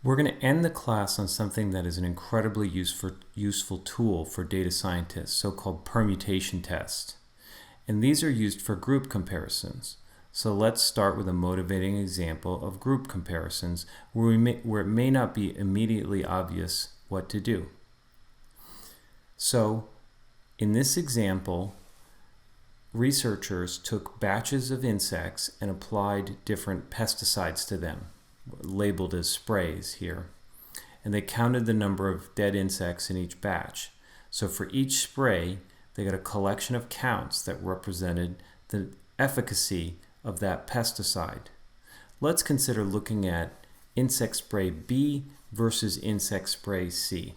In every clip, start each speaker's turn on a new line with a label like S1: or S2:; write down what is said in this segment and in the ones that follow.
S1: We're going to end the class on something that is an incredibly useful tool for data scientists, so-called permutation tests. And these are used for group comparisons. So let's start with a motivating example of group comparisons where it may not be immediately obvious what to do. So in this example, researchers took batches of insects and applied different pesticides to them, labeled as sprays here. And they counted the number of dead insects in each batch. So for each spray, they got a collection of counts that represented the efficacy of that pesticide. Let's consider looking at insect spray B versus insect spray C.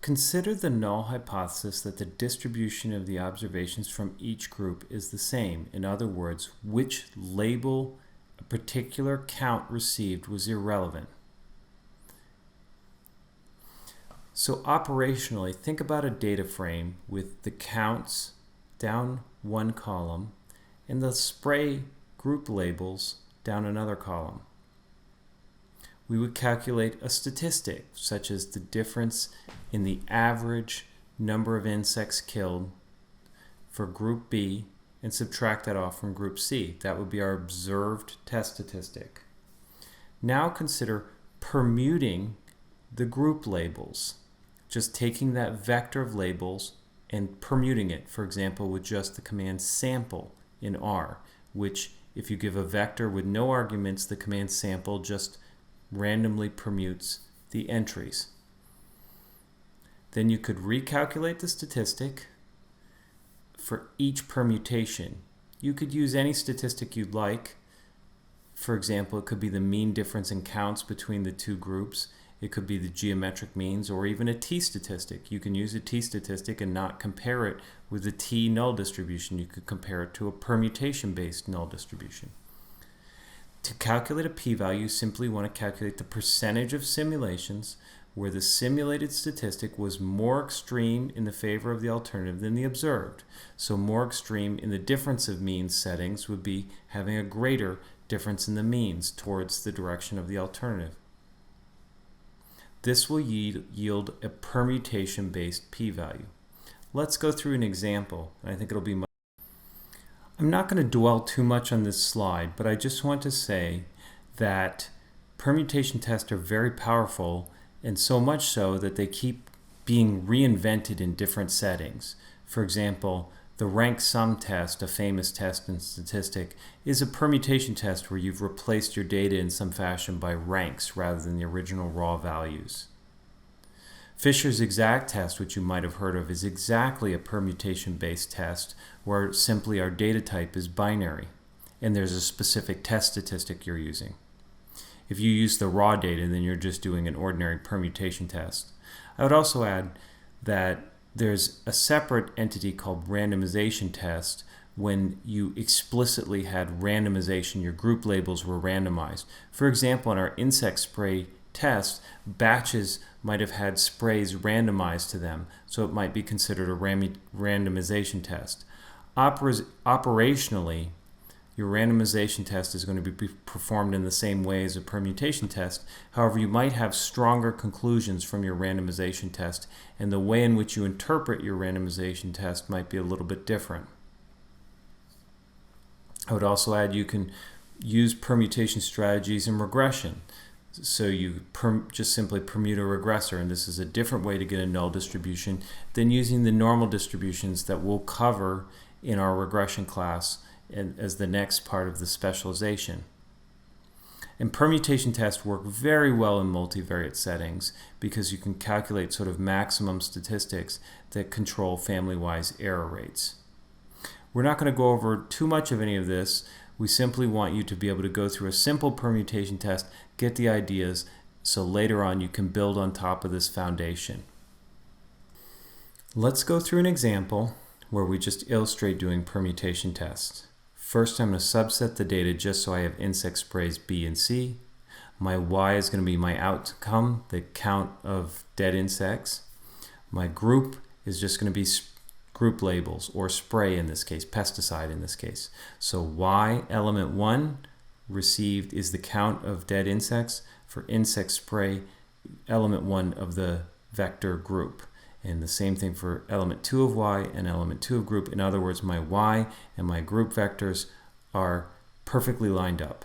S1: Consider the null hypothesis that the distribution of the observations from each group is the same. In other words, which label a particular count received was irrelevant. So operationally, think about a data frame with the counts down one column and the spray group labels down another column. We would calculate a statistic, such as the difference in the average number of insects killed for group B, and subtract that off from group C. That would be our observed test statistic. Now consider permuting the group labels, just taking that vector of labels and permuting it, for example, with just the command sample in R, which if you give a vector with no arguments, the command sample just randomly permutes the entries. Then you could recalculate the statistic for each permutation. You could use any statistic you'd like. For example, it could be the mean difference in counts between the two groups. It could be the geometric means, or even a t-statistic. You can use a t-statistic and not compare it with the t-null distribution. You could compare it to a permutation-based null distribution. To calculate a p-value, you simply want to calculate the percentage of simulations where the simulated statistic was more extreme in the favor of the alternative than the observed. So more extreme in the difference of means settings would be having a greater difference in the means towards the direction of the alternative. This will yield a permutation-based p-value. Let's go through an example, and I think it'll be much. I'm not going to dwell too much on this slide, but I just want to say that permutation tests are very powerful, and so much so that they keep being reinvented in different settings. For example, the rank sum test, a famous test in statistics, is a permutation test where you've replaced your data in some fashion by ranks rather than the original raw values. Fisher's exact test, which you might have heard of, is exactly a permutation-based test where simply our data type is binary and there's a specific test statistic you're using. If you use the raw data, then you're just doing an ordinary permutation test. I would also add that there's a separate entity called randomization test when you explicitly had randomization, your group labels were randomized. For example, in our insect spray test, batches might have had sprays randomized to them, so it might be considered a randomization test. Operationally, your randomization test is going to be performed in the same way as a permutation test. However, you might have stronger conclusions from your randomization test, and the way in which you interpret your randomization test might be a little bit different. I would also add you can use permutation strategies in regression. So you just simply permute a regressor, and this is a different way to get a null distribution than using the normal distributions that we'll cover in our regression class as the next part of the specialization. And permutation tests work very well in multivariate settings because you can calculate sort of maximum statistics that control family-wise error rates. We're not going to go over too much of any of this. We simply want you to be able to go through a simple permutation test, get the ideas, so later on you can build on top of this foundation. Let's go through an example where we just illustrate doing permutation tests. First, I'm going to subset the data just so I have insect sprays B and C. My Y is going to be my outcome, the count of dead insects. My group is just going to be group labels, or spray in this case, pesticide in this case. So Y element 1 received is the count of dead insects for insect spray, element 1 of the vector group. And the same thing for element 2 of y and element 2 of group. In other words, my y and my group vectors are perfectly lined up.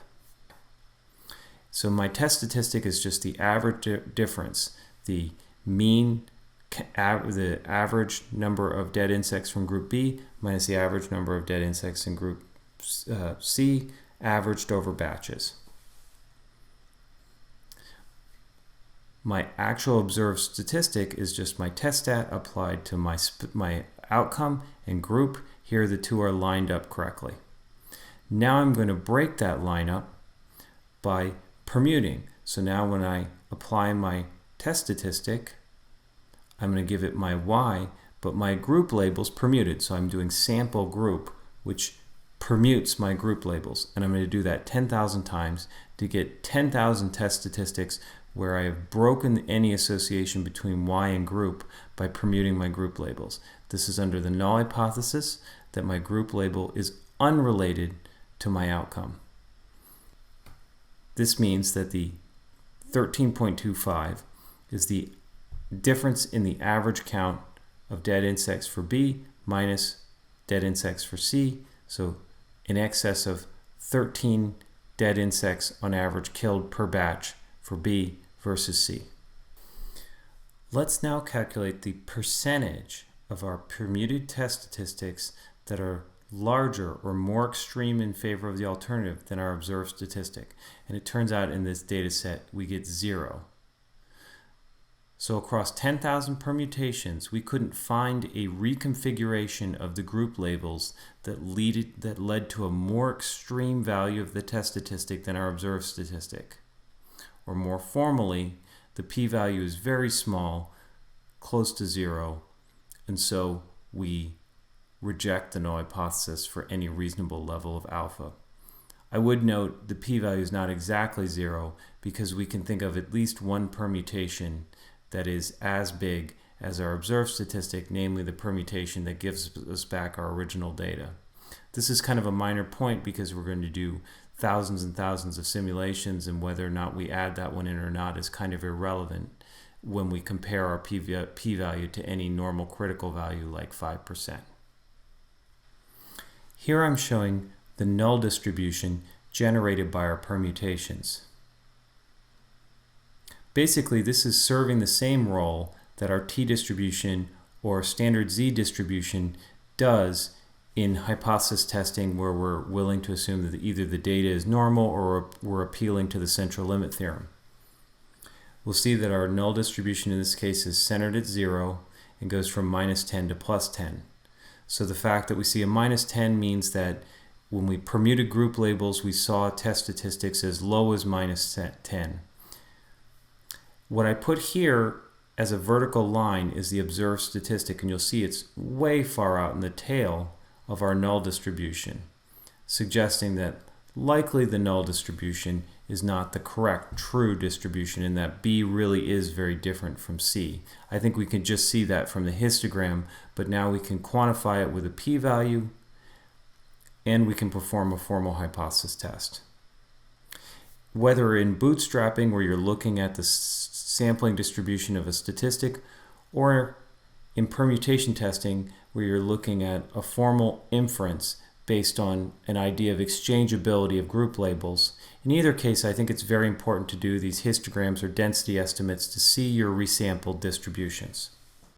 S1: So my test statistic is just the average difference, the mean, the average number of dead insects from group B minus the average number of dead insects in group C, averaged over batches. My actual observed statistic is just my test stat applied to my outcome and group. Here the two are lined up correctly. Now I'm going to break that lineup by permuting. So now when I apply my test statistic, I'm going to give it my y, but my group label's permuted. So I'm doing sample group, which permutes my group labels. And I'm going to do that 10,000 times to get 10,000 test statistics where I have broken any association between y and group by permuting my group labels. This is under the null hypothesis that my group label is unrelated to my outcome. This means that the 13.25 is the difference in the average count of dead insects for B minus dead insects for C, so in excess of 13 dead insects on average killed per batch for B versus C. Let's now calculate the percentage of our permuted test statistics that are larger or more extreme in favor of the alternative than our observed statistic. And it turns out in this data set we get 0. So across 10,000 permutations, we couldn't find a reconfiguration of the group labels that led to a more extreme value of the test statistic than our observed statistic. Or more formally, the p-value is very small, close to 0, and so we reject the null hypothesis for any reasonable level of alpha. I would note the p-value is not exactly 0 because we can think of at least one permutation that is as big as our observed statistic, namely the permutation that gives us back our original data. This is kind of a minor point because we're going to do thousands and thousands of simulations, and whether or not we add that one in or not is kind of irrelevant when we compare our p-value to any normal critical value like 5%. Here I'm showing the null distribution generated by our permutations. Basically, this is serving the same role that our t-distribution or standard z distribution does in hypothesis testing, where we're willing to assume that either the data is normal or we're appealing to the central limit theorem. We'll see that our null distribution in this case is centered at 0 and goes from -10 to +10. So the fact that we see a -10 means that when we permuted group labels, we saw test statistics as low as -10. What I put here as a vertical line is the observed statistic, and you'll see it's way far out in the tail of our null distribution, suggesting that likely the null distribution is not the correct true distribution and that B really is very different from C. I think we can just see that from the histogram, but now we can quantify it with a p-value and we can perform a formal hypothesis test. Whether in bootstrapping, where you're looking at the sampling distribution of a statistic, or in permutation testing, where you're looking at a formal inference based on an idea of exchangeability of group labels. In either case, I think it's very important to do these histograms or density estimates to see your resampled distributions.